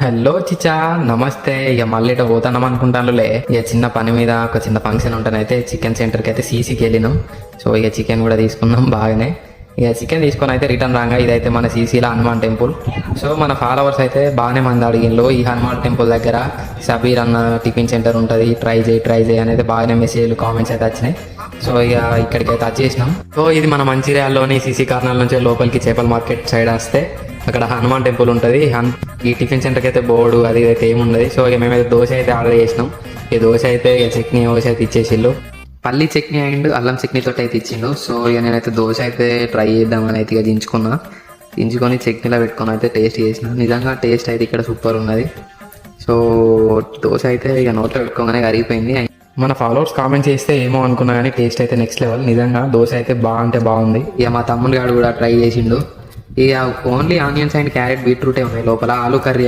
Hello చిచా, నమస్తే. ఇక మళ్ళీ ఇటు పోతాం అనుకుంటానులే. ఇక చిన్న పని మీద ఒక చిన్న ఫంక్షన్ ఉంటానైతే చికెన్ సెంటర్కి అయితే సీసీకి వెళ్ళినాం. సో ఇక చికెన్ కూడా తీసుకున్నాం బాగానే. ఇక చికెన్ తీసుకొని అయితే రిటర్న్ రాగా ఇదైతే మన సీసీలో హనుమాన్ టెంపుల్. సో మన ఫాలోవర్స్ అయితే బాగానే మంది అడిగిన్లు ఈ హనుమాన్ టెంపుల్ దగ్గర సబీర్ అన్న టిఫిన్ సెంటర్ ఉంటుంది, ట్రై చేయి అనేది బాగానే మెసేజ్లు కామెంట్స్ అయితే వచ్చినాయి. సో ఇక ఇక్కడికి అయితే వచ్చేసినాం. సో ఇది మన మంచిర్యాలలోని సీసీ కార్నర్ నుంచి లోపలికి చేపల మార్కెట్ సైడ్ వస్తే అక్కడ హనుమాన్ టెంపుల్ ఉంటుంది. ఈ టిఫిన్ సెంటర్కి అయితే బోర్డు అది అయితే ఏముండదు. సో ఇక మేమైతే దోశ అయితే ఆర్డర్ చేసినాం. ఈ దోశ అయితే ఇక చట్నీ దోశ అయితే ఇచ్చేసిళ్ళు. పల్లి చట్నీ అండ్ అల్లం చట్నీతో అయితే ఇచ్చిండు. సో ఇక నేనైతే దోశ అయితే ట్రై చేద్దామని అయితే ఇక దించుకొని చట్నీలో పెట్టుకొని అయితే టేస్ట్ చేసిన. నిజంగా టేస్ట్ అయితే ఇక్కడ సూపర్ ఉన్నది. సో దోశ అయితే ఇక నోట్లో పెట్టుకోగానే కరిగిపోయింది. మన ఫాలోవర్స్ కామెంట్ చేస్తే ఏమో అనుకున్నా కానీ టేస్ట్ అయితే నెక్స్ట్ లెవెల్. నిజంగా దోశ అయితే బాగుంది. ఇక మా తమ్ముడు గారు కూడా ట్రై చేసిండు. ఇక ఓన్లీ ఆనియన్స్ అండ్ క్యారెట్ బీట్రూటే ఉన్నాయి లోపల. ఆలూ కర్రీ